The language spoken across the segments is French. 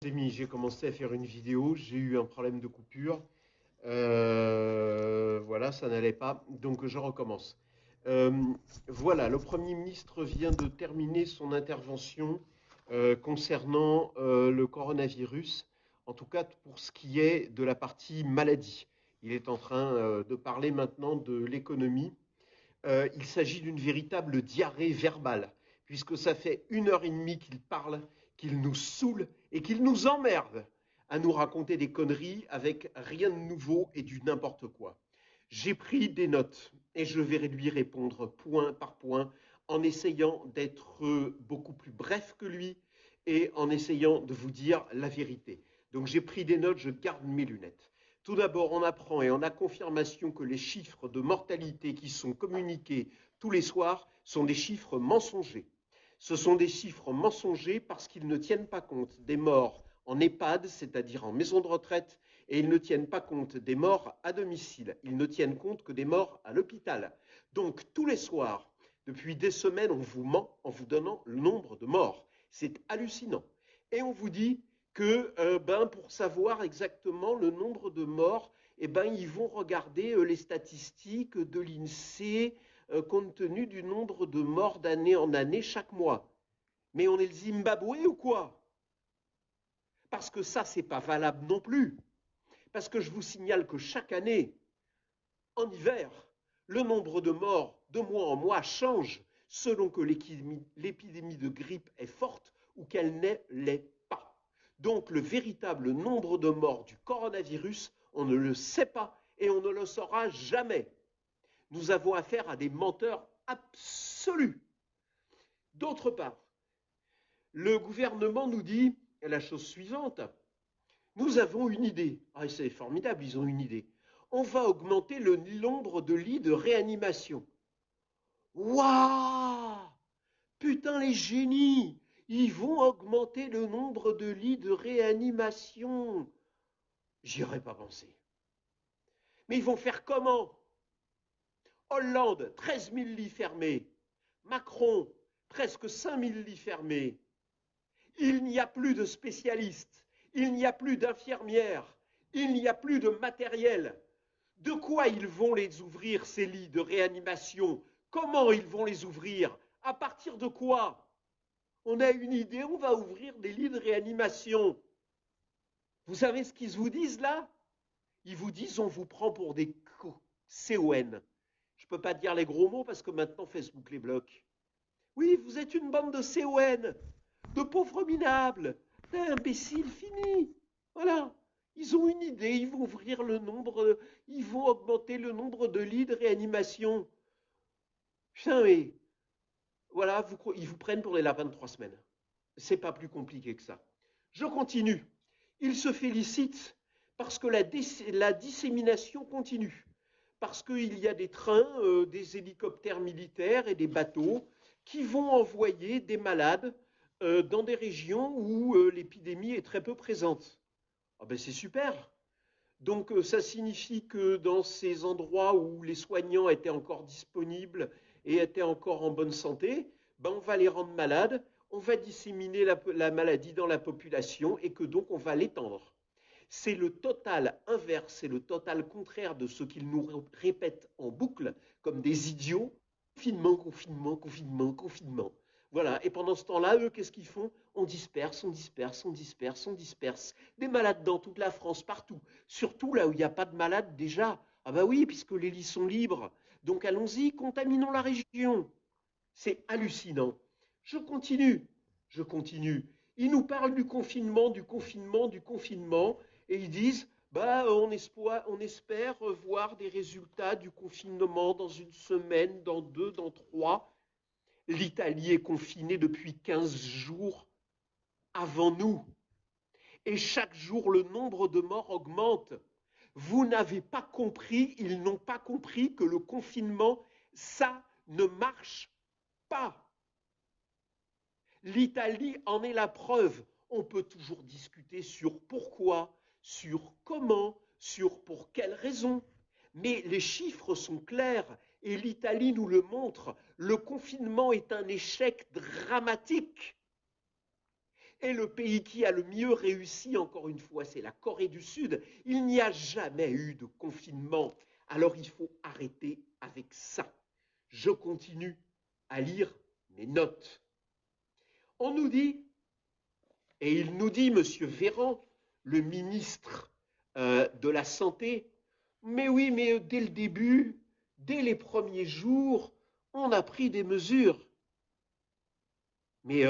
Amis, j'ai commencé à faire une vidéo, j'ai eu un problème de coupure. Voilà, ça n'allait pas, donc je recommence. Euh, voilà, le Premier ministre vient de terminer son intervention concernant le coronavirus, en tout cas pour ce qui est de la partie maladie. Il est en train de parler maintenant de l'économie. Il s'agit d'une véritable diarrhée verbale, puisque ça fait 1 heure et demie qu'il parle, qu'il nous saoule et qu'il nous emmerde à nous raconter des conneries avec rien de nouveau et du n'importe quoi. J'ai pris des notes et je vais lui répondre point par point en essayant d'être beaucoup plus bref que lui et en essayant de vous dire la vérité. Donc j'ai pris des notes, je garde mes lunettes. Tout d'abord, on apprend et on a confirmation que les chiffres de mortalité qui sont communiqués tous les soirs sont des chiffres mensongers. Ce sont des chiffres mensongers parce qu'ils ne tiennent pas compte des morts en EHPAD, c'est-à-dire en maison de retraite, et ils ne tiennent pas compte des morts à domicile. Ils ne tiennent compte que des morts à l'hôpital. Donc, tous les soirs, depuis des semaines, on vous ment en vous donnant le nombre de morts. C'est hallucinant. Et on vous dit que pour savoir exactement le nombre de morts, ils vont regarder les statistiques de l'INSEE compte tenu du nombre de morts d'année en année chaque mois. Mais on est le Zimbabwe ou quoi? Parce que ça, c'est pas valable non plus. Parce que je vous signale que chaque année, en hiver, le nombre de morts de mois en mois change selon que l'épidémie de grippe est forte ou qu'elle ne l'est pas. Donc le véritable nombre de morts du coronavirus, on ne le sait pas et on ne le saura jamais. Nous avons affaire à des menteurs absolus. D'autre part, le gouvernement nous dit la chose suivante. Nous avons une idée. Ah, c'est formidable, ils ont une idée. On va augmenter le nombre de lits de réanimation. Waouh! Putain, les génies! Ils vont augmenter le nombre de lits de réanimation. J'y aurais pas pensé. Mais ils vont faire comment? Hollande, 13 000 lits fermés. Macron, presque 5 000 lits fermés. Il n'y a plus de spécialistes. Il n'y a plus d'infirmières. Il n'y a plus de matériel. De quoi ils vont les ouvrir, ces lits de réanimation? Comment ils vont les ouvrir? À partir de quoi? On a une idée, on va ouvrir des lits de réanimation. Vous savez ce qu'ils vous disent là? Ils vous disent on vous prend pour des CON. Je ne peux pas dire les gros mots parce que maintenant Facebook les bloque. Oui, vous êtes une bande de CON, de pauvres minables, d'imbéciles finis. Voilà. Ils ont une idée, ils vont ouvrir le nombre, ils vont augmenter le nombre de lits de réanimation. Putain, mais voilà, ils vous prennent pour les lapins de 3 semaines. C'est pas plus compliqué que ça. Je continue. Ils se félicitent parce que la dissémination continue. Parce qu'il y a des trains, des hélicoptères militaires et des bateaux qui vont envoyer des malades dans des régions où l'épidémie est très peu présente. Ah ben c'est super. Donc ça signifie que dans ces endroits où les soignants étaient encore disponibles et étaient encore en bonne santé, ben on va les rendre malades, on va disséminer la maladie dans la population et que donc on va l'étendre. C'est le total inverse, c'est le total contraire de ce qu'ils nous répètent en boucle comme des idiots. Confinement, confinement, confinement, confinement. Voilà. Et pendant ce temps-là, eux, qu'est-ce qu'ils font? On disperse, on disperse, on disperse, on disperse. Des malades dans toute la France, partout. Surtout là où il n'y a pas de malades déjà. Ah bah oui, puisque les lits sont libres. Donc allons-y, contaminons la région. C'est hallucinant. Je continue, je continue. Ils nous parlent du confinement, du confinement, du confinement, et ils disent, bah, on espère voir des résultats du confinement dans une semaine, dans deux, dans trois. L'Italie est confinée depuis 15 jours avant nous. Et chaque jour, le nombre de morts augmente. Vous n'avez pas compris, ils n'ont pas compris que le confinement, ça ne marche pas. L'Italie en est la preuve. On peut toujours discuter sur pourquoi, sur comment, sur pour quelles raisons. Mais les chiffres sont clairs et l'Italie nous le montre. Le confinement est un échec dramatique. Et le pays qui a le mieux réussi, encore une fois, c'est la Corée du Sud. Il n'y a jamais eu de confinement. Alors il faut arrêter avec ça. Je continue à lire mes notes. On nous dit, et il nous dit, Monsieur Véran, le ministre de la Santé, mais oui, mais dès le début, dès les premiers jours, on a pris des mesures. Mais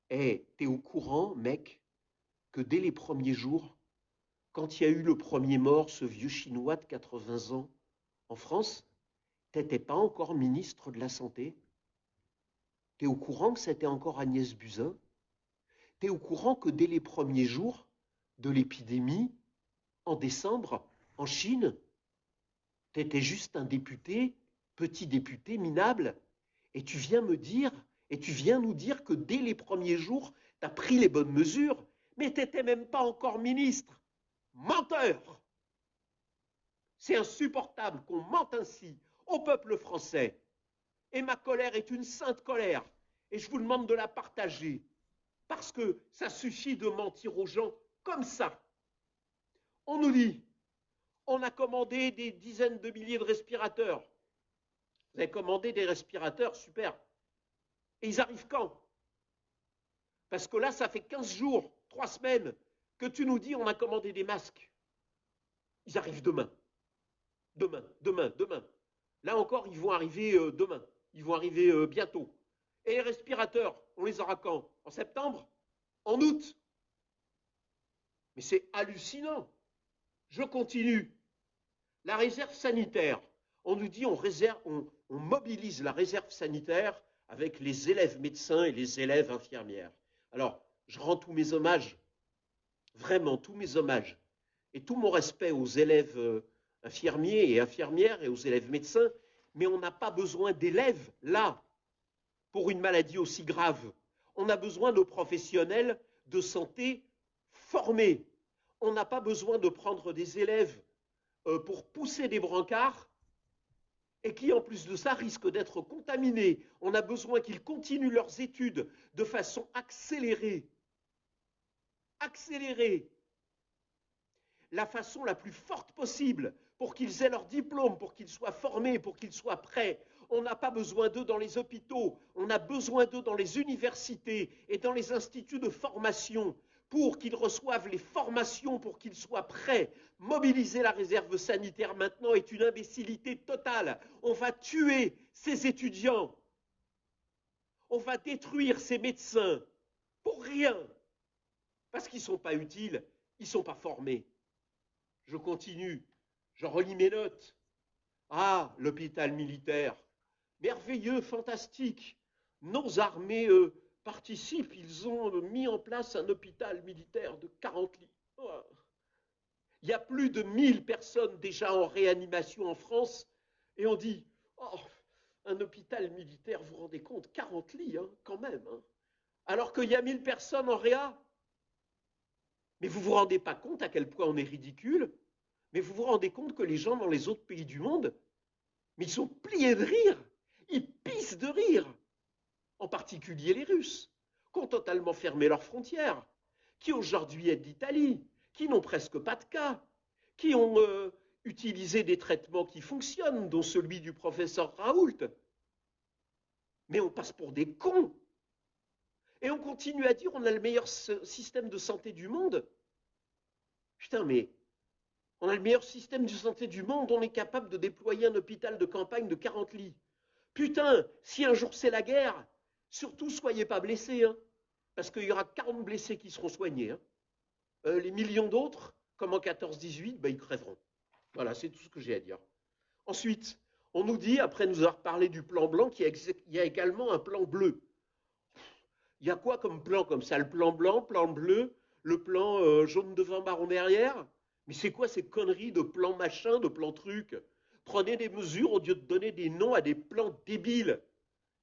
hey, t'es au courant, mec, que dès les premiers jours, quand il y a eu le premier mort, ce vieux Chinois de 80 ans, en France, t'étais pas encore ministre de la Santé? T'es au courant que c'était encore Agnès Buzyn? T'es au courant que dès les premiers jours de l'épidémie, en décembre, en Chine, t'étais juste un député, petit député minable, et tu viens me dire, et tu viens nous dire que dès les premiers jours, t'as pris les bonnes mesures, mais t'étais même pas encore ministre. Menteur! C'est insupportable qu'on mente ainsi au peuple français. Et ma colère est une sainte colère, et je vous demande de la partager, parce que ça suffit de mentir aux gens comme ça. On nous dit, on a commandé des dizaines de milliers de respirateurs. Vous avez commandé des respirateurs, super. Et ils arrivent quand? Parce que là, ça fait 15 jours, 3 semaines, que tu nous dis on a commandé des masques. Ils arrivent demain. Demain. Là encore, ils vont arriver demain. Ils vont arriver bientôt. Et les respirateurs, on les aura quand? En septembre? En août? Mais c'est hallucinant. Je continue. La réserve sanitaire. On nous dit on mobilise la réserve sanitaire avec les élèves médecins et les élèves infirmières. Alors, je rends tous mes hommages, vraiment tous mes hommages, et tout mon respect aux élèves infirmiers et infirmières et aux élèves médecins, mais on n'a pas besoin d'élèves là pour une maladie aussi grave. On a besoin de professionnels de santé formés. On n'a pas besoin de prendre des élèves pour pousser des brancards et qui, en plus de ça, risquent d'être contaminés. On a besoin qu'ils continuent leurs études de façon accélérée. Accélérée. La façon la plus forte possible pour qu'ils aient leur diplôme, pour qu'ils soient formés, pour qu'ils soient prêts. On n'a pas besoin d'eux dans les hôpitaux, on a besoin d'eux dans les universités et dans les instituts de formation pour qu'ils reçoivent les formations, pour qu'ils soient prêts. Mobiliser la réserve sanitaire maintenant est une imbécilité totale. On va tuer ces étudiants. On va détruire ces médecins pour rien. Parce qu'ils ne sont pas utiles, ils ne sont pas formés. Je continue, je relis mes notes. Ah, l'hôpital militaire, merveilleux, fantastique. Nos armées participent, ils ont mis en place un hôpital militaire de 40 lits. Oh. Il y a plus de 1000 personnes déjà en réanimation en France, et on dit, oh, un hôpital militaire, vous vous rendez compte, 40 lits, hein, quand même. Hein. Alors qu'il y a 1000 personnes en réa. Mais vous ne vous rendez pas compte à quel point on est ridicule? Mais vous vous rendez compte que les gens dans les autres pays du monde, mais ils sont pliés de rire, ils pissent de rire, en particulier les Russes, qui ont totalement fermé leurs frontières, qui aujourd'hui aident l'Italie, qui n'ont presque pas de cas, qui ont utilisé des traitements qui fonctionnent, dont celui du professeur Raoult. Mais on passe pour des cons. Et on continue à dire on a le meilleur système de santé du monde. Putain, mais on a le meilleur système de santé du monde, on est capable de déployer un hôpital de campagne de 40 lits. Putain, si un jour c'est la guerre, surtout soyez pas blessés, hein, parce qu'il y aura 40 blessés qui seront soignés. Hein. Les millions d'autres, comme en 14-18, ben, ils crèveront. Voilà, c'est tout ce que j'ai à dire. Ensuite, on nous dit, après nous avoir parlé du plan blanc, qu'il y a également un plan bleu. Il y a quoi comme plan comme ça? Le plan blanc, plan bleu, le plan jaune devant, marron derrière? Mais c'est quoi ces conneries de plan machin, de plan truc? Prenez des mesures au lieu de donner des noms à des plans débiles.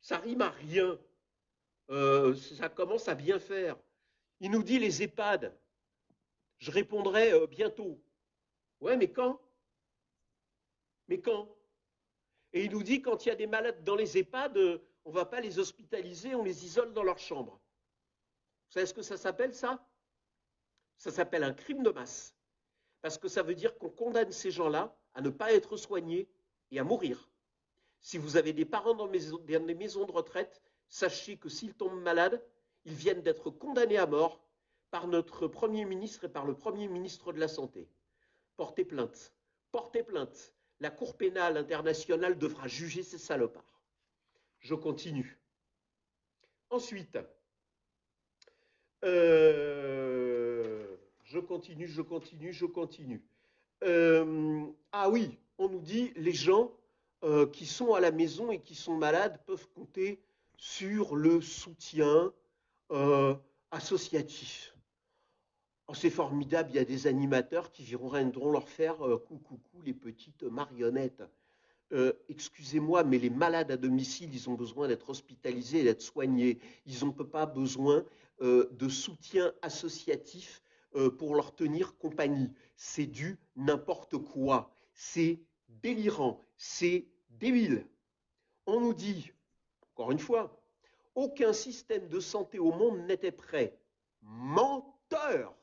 Ça rime à rien. Ça commence à bien faire. Il nous dit les EHPAD. Je répondrai bientôt. Ouais, mais quand? Mais quand? Et il nous dit quand il y a des malades dans les EHPAD, on ne va pas les hospitaliser, on les isole dans leur chambre. Vous savez ce que ça s'appelle, ça? Ça s'appelle un crime de masse. Parce que ça veut dire qu'on condamne ces gens-là à ne pas être soignés et à mourir. Si vous avez des parents dans des maisons de retraite, sachez que s'ils tombent malades, ils viennent d'être condamnés à mort par notre Premier ministre et par le Premier ministre de la Santé. Portez plainte. Portez plainte. La Cour pénale internationale devra juger ces salopards. Je continue. Ensuite, je continue. Ah oui, on nous dit les gens qui sont à la maison et qui sont malades peuvent compter sur le soutien euh, associatif. Oh, c'est formidable, il y a des animateurs qui viendront leur faire coucou les petites marionnettes. Excusez-moi, mais les malades à domicile, ils ont besoin d'être hospitalisés et d'être soignés. Ils n'ont pas besoin de soutien associatif pour leur tenir compagnie. C'est du n'importe quoi. C'est délirant. C'est débile. On nous dit, encore une fois, aucun système de santé au monde n'était prêt. Menteur.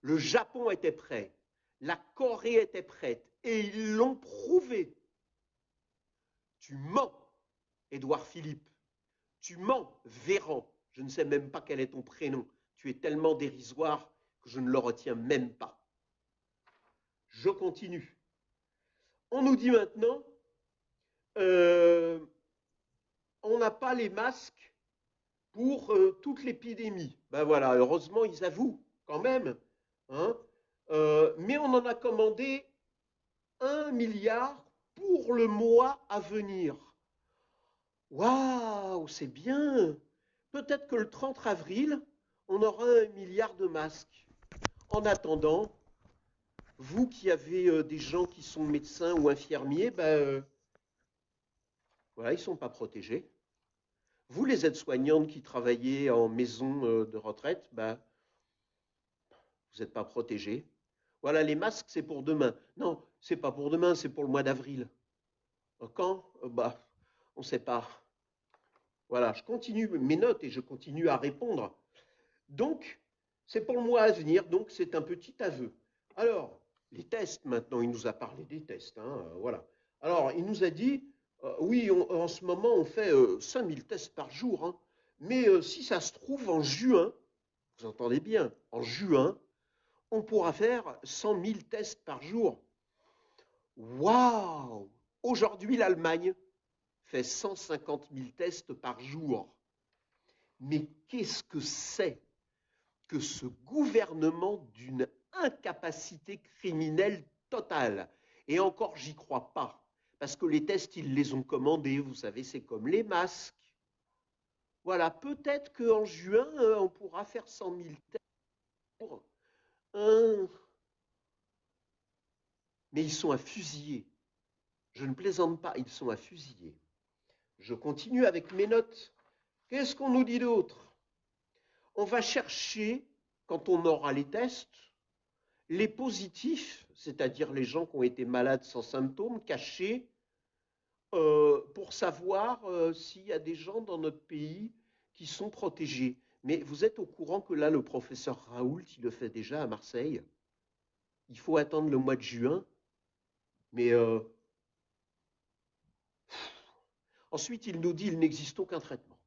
Le Japon était prêt. La Corée était prête. Et ils l'ont prouvé. Tu mens, Édouard Philippe. Tu mens, Véran. Je ne sais même pas quel est ton prénom. Tu es tellement dérisoire que je ne le retiens même pas. Je continue. On nous dit maintenant, on n'a pas les masques pour toute l'épidémie. Ben voilà, heureusement, ils avouent quand même. Hein, mais on en a commandé 1 milliard pour le mois à venir. Waouh, c'est bien. Peut-être que le 30 avril, on aura 1 milliard de masques. En attendant, vous qui avez des gens qui sont médecins ou infirmiers, voilà, ils ne sont pas protégés. Vous, les aides-soignantes qui travaillez en maison de retraite, vous n'êtes pas protégés. Voilà, les masques, c'est pour demain. Non, c'est pas pour demain, c'est pour le mois d'avril. Quand on ne sait pas. Voilà, je continue mes notes et je continue à répondre. Donc, c'est pour le mois à venir, donc c'est un petit aveu. Alors, les tests, maintenant, il nous a parlé des tests. Voilà. Alors, il nous a dit, oui, en ce moment, on fait 5000 tests par jour. Mais si ça se trouve, en juin, vous entendez bien, en juin, on pourra faire 100 000 tests par jour. Waouh! Aujourd'hui, l'Allemagne fait 150 000 tests par jour. Mais qu'est-ce que c'est que ce gouvernement d'une incapacité criminelle totale? Et encore, j'y crois pas. Parce que les tests, ils les ont commandés. Vous savez, c'est comme les masques. Voilà, peut-être qu'en juin, on pourra faire 100 000 tests. Mais ils sont à fusiller. Je ne plaisante pas, ils sont à fusiller. Je continue avec mes notes. Qu'est-ce qu'on nous dit d'autre? On va chercher, quand on aura les tests, les positifs, c'est-à-dire les gens qui ont été malades sans symptômes, cachés, pour savoir s'il y a des gens dans notre pays qui sont protégés. Mais vous êtes au courant que là, le professeur Raoult, il le fait déjà à Marseille. Il faut attendre le mois de juin. Mais ensuite, il nous dit qu'il n'existe aucun traitement.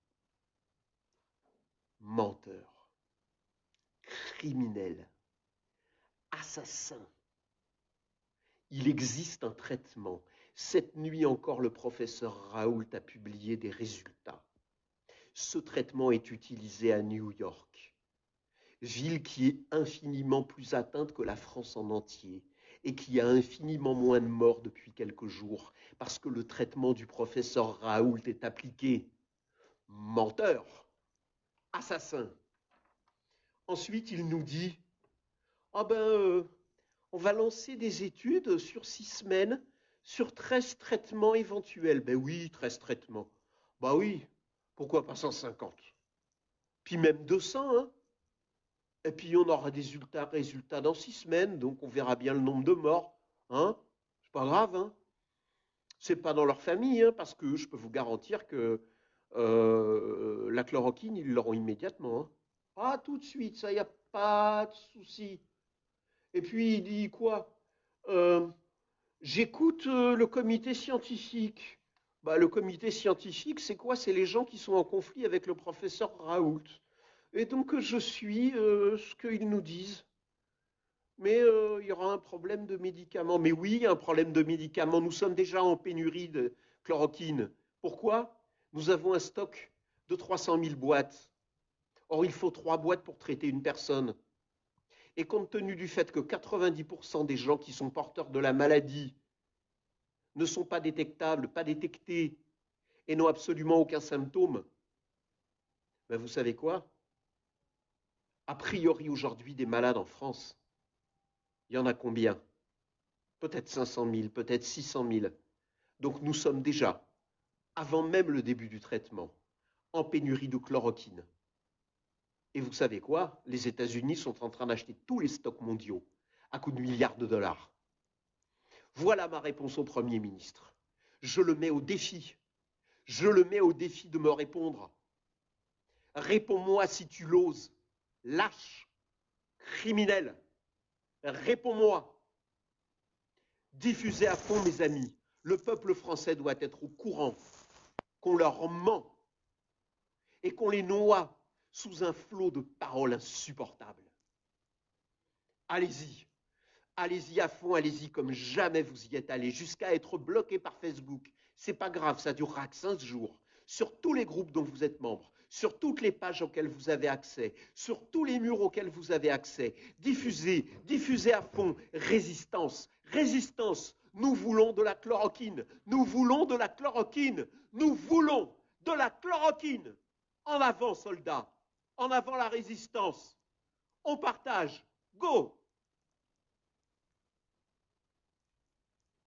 Menteur, criminel, assassin. Il existe un traitement. Cette nuit encore, le professeur Raoult a publié des résultats. Ce traitement est utilisé à New York, ville qui est infiniment plus atteinte que la France en entier et qui a infiniment moins de morts depuis quelques jours parce que le traitement du professeur Raoult est appliqué. Menteur, assassin. Ensuite, il nous dit, on va lancer des études sur 6 semaines sur 13 traitements éventuels. Ben oui, 13 traitements. Bah oui, pourquoi pas 150? Puis même 200, hein? Et puis on aura des résultats dans 6 semaines, donc on verra bien le nombre de morts. Hein? C'est pas grave, hein? C'est pas dans leur famille, hein, parce que je peux vous garantir que la chloroquine, ils l'auront immédiatement. Hein. Ah, tout de suite, ça, y a pas de souci. Et puis il dit quoi? Euh, J'écoute le comité scientifique. Bah, le comité scientifique, c'est quoi? C'est les gens qui sont en conflit avec le professeur Raoult. Et donc je suis ce qu'ils nous disent. Mais il y aura un problème de médicaments. Mais oui, il y a un problème de médicaments. Nous sommes déjà en pénurie de chloroquine. Pourquoi? Nous avons un stock de 300 000 boîtes. Or, il faut 3 boîtes pour traiter une personne. Et compte tenu du fait que 90% des gens qui sont porteurs de la maladie ne sont pas détectables, pas détectés, et n'ont absolument aucun symptôme, ben vous savez quoi? A priori, aujourd'hui, des malades en France, il y en a combien? Peut-être 500 000, peut-être 600 000. Donc nous sommes déjà, avant même le début du traitement, en pénurie de chloroquine. Et vous savez quoi? Les États-Unis sont en train d'acheter tous les stocks mondiaux à coups de milliards de dollars. Voilà ma réponse au Premier ministre. Je le mets au défi. Je le mets au défi de me répondre. Réponds-moi si tu l'oses. Lâche, criminel, réponds-moi. Diffusez à fond, mes amis. Le peuple français doit être au courant qu'on leur ment et qu'on les noie sous un flot de paroles insupportables. Allez-y, allez-y à fond, allez-y comme jamais vous y êtes allé, jusqu'à être bloqué par Facebook. C'est pas grave, ça durera que 5 jours. Sur tous les groupes dont vous êtes membre, sur toutes les pages auxquelles vous avez accès, sur tous les murs auxquels vous avez accès. Diffusez, diffusez à fond. Résistance, résistance. Nous voulons de la chloroquine. Nous voulons de la chloroquine. Nous voulons de la chloroquine. En avant, soldats. En avant la résistance. On partage. Go!